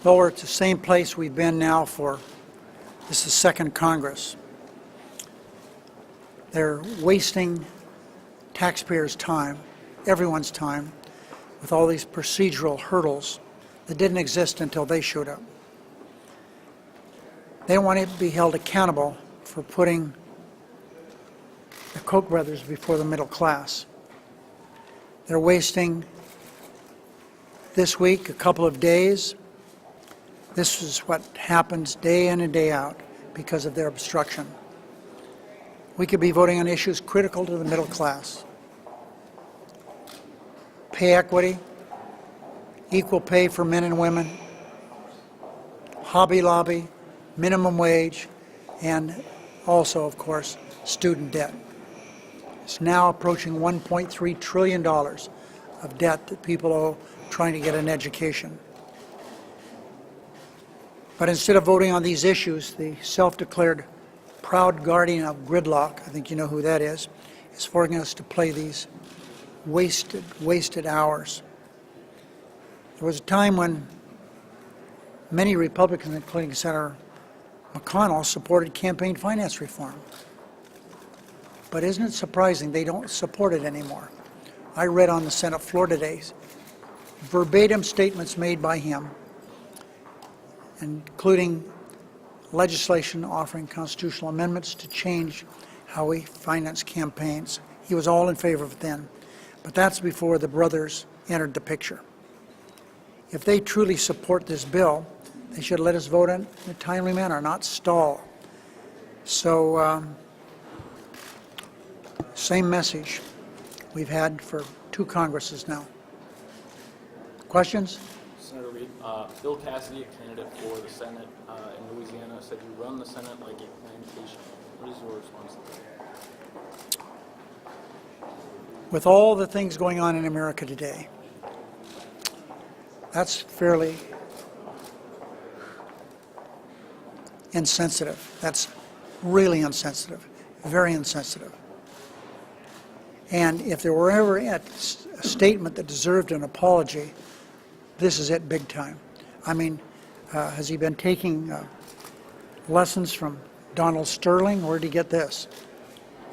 Well, we're at the same place we've been now for, this is the second Congress. They're wasting taxpayers' time, everyone's time, with all these procedural hurdles that didn't exist until they showed up. They want to be held accountable for putting the Koch brothers before the middle class. They're wasting this week a couple of days. This is what happens day in and day out because of their obstruction. We could be voting on issues critical to the middle class. Pay equity, equal pay for men and women, Hobby Lobby, minimum wage, and also, of course, student debt. It's now approaching $1.3 trillion of debt that people owe trying to get an education. But instead of voting on these issues, the self-declared proud guardian of gridlock, I think you know who that is forcing us to play these wasted hours. There was a time when many Republicans, including Senator McConnell, supported campaign finance reform. But isn't it surprising they don't support it anymore? I read on the Senate floor today verbatim statements made by him, including legislation offering constitutional amendments to change how we finance campaigns. He was all in favor of it then, but that's before the brothers entered the picture. If they truly support this bill, they should let us vote in a timely manner, not stall. So, same message we've had for 2 Congresses now. Questions? Senator Reid, Bill Cassidy, a candidate for the Senate in Louisiana, said you run the Senate like a plantation. What is your response to that? With all the things going on in America today, that's fairly insensitive. That's really insensitive, very insensitive. And if there were ever a statement that deserved an apology, this is it big time. I mean, has he been taking lessons from Donald Sterling? Where did he get this?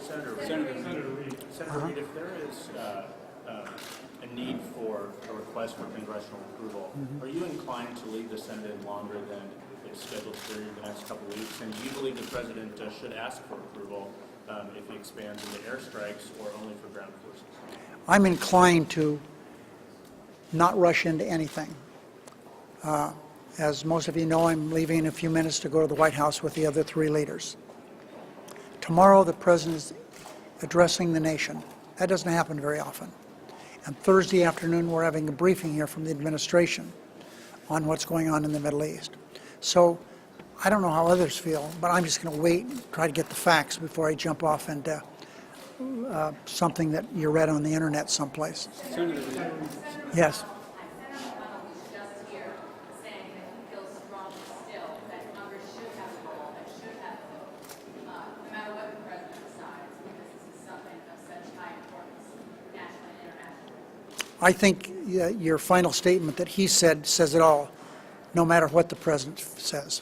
Senator Reid, if there is a need for a request for congressional approval, are you inclined to leave the Senate in longer than it's scheduled for the next couple of weeks? And do you believe the President should ask for approval if he expands into airstrikes or only for ground forces? I'm inclined to not rush into anything. As most of you know, I'm leaving in a few minutes to go to the White House with the other 3 leaders. Tomorrow, the President is addressing the nation. That doesn't happen very often. And Thursday afternoon, we're having a briefing here from the administration on what's going on in the Middle East. So I don't know how others feel, but I'm just going to wait and try to get the facts before I jump off into something that you read on the internet someplace. Yes. I think your final statement that he said says it all, no matter what the President says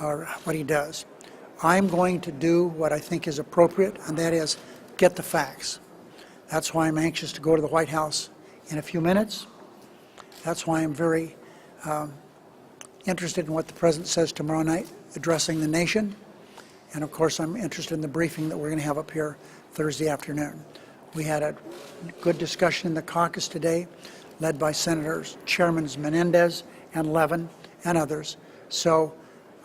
or what he does. I'm going to do what I think is appropriate, and that is get the facts. That's why I'm anxious to go to the White House in a few minutes. That's why I'm very interested in what the President says tomorrow night, addressing the nation. And of course, I'm interested in the briefing that we're going to have up here Thursday afternoon. We had a good discussion in the caucus today, led by Senators Chairmans Menendez and Levin and others. So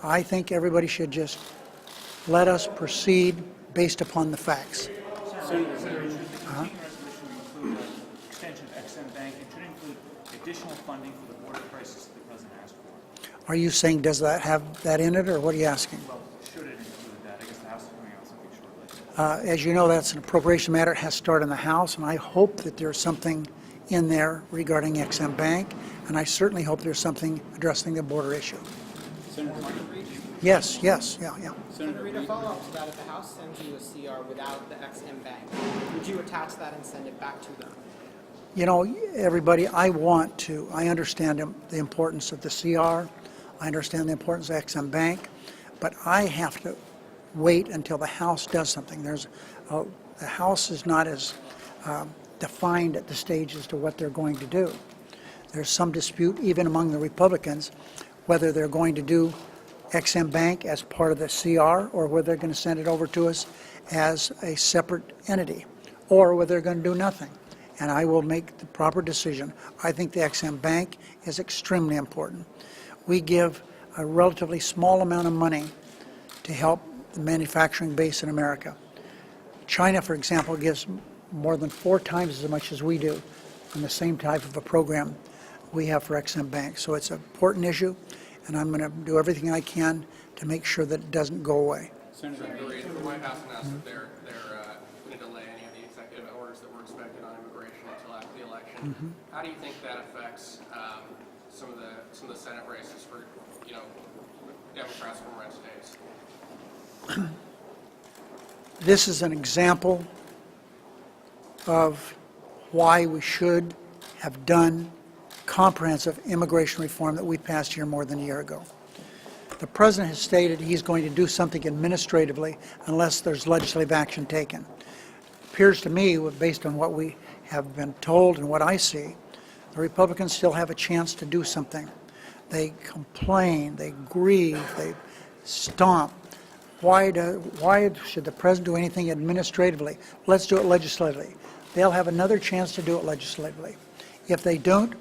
I think everybody should just let us proceed based upon the facts. Senator, should the continuing resolution include an extension of XM Bank and should include additional funding for the border crisis that the President asked for? Are you saying does that have that in it, or what are you asking? Well, should it include that? I guess the House is coming out with something shortly. As you know, that's an appropriation matter. It has to start in the House, and I hope that there's something in there regarding XM Bank, and I certainly hope there's something addressing the border issue. Senator Reid? Yes, yeah. Senator Reid, a follow-up to that, if the House sends you a CR without the XM Bank, would you attach that and send it back to them? You know, everybody, I understand the importance of the CR. I understand the importance of Exim Bank, but I have to wait until the House does something. The House is not as defined at the stage as to what they're going to do. There's some dispute even among the Republicans whether they're going to do Exim Bank as part of the CR or whether they're going to send it over to us as a separate entity or whether they're going to do nothing. And I will make the proper decision. I think the Exim Bank is extremely important. We give a relatively small amount of money to help the manufacturing base in America. China, for example, gives more than 4 times as much as we do on the same type of a program we have for Exim Bank. So it's an important issue, and I'm going to do everything I can to make sure that it doesn't go away. Senator Reid, the White House announced that they're going to delay any of the executive orders that were expected on immigration until after the election. How do you think that affects some of the Senate races for Democrats from red states? This is an example of why we should have done comprehensive immigration reform that we passed here more than a year ago. The President has stated he's going to do something administratively unless there's legislative action taken. It appears to me, based on what we have been told and what I see, the Republicans still have a chance to do something. They complain, they grieve, they stomp. Why should the President do anything administratively? Let's do it legislatively. They'll have another chance to do it legislatively. If they don't,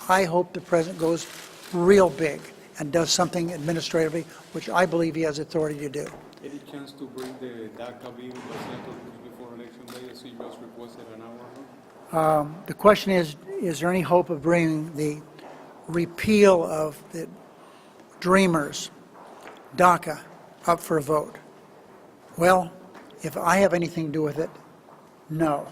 I hope the President goes real big and does something administratively, which I believe he has authority to do. Any chance to bring the DACA bill by Senator Cruz before election day, as he just requested an hour ago? The question is there any hope of bringing the repeal of the Dreamers, DACA, up for a vote? Well, if I have anything to do with it, no.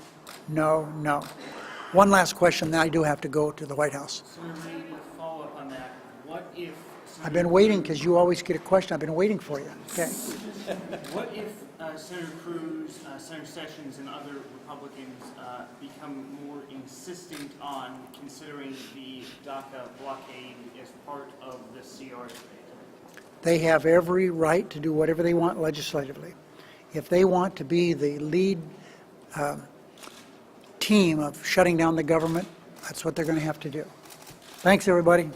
One last question, then I do have to go to the White House. Senator Reid, to follow up on that, what if... I've been waiting because you always get a question. I've been waiting for you. Okay. What if Senator Cruz, Senator Sessions, and other Republicans become more insistent on considering the DACA blockade as part of the CR debate? They have every right to do whatever they want legislatively. If they want to be the lead team of shutting down the government, that's what they're going to have to do. Thanks, everybody.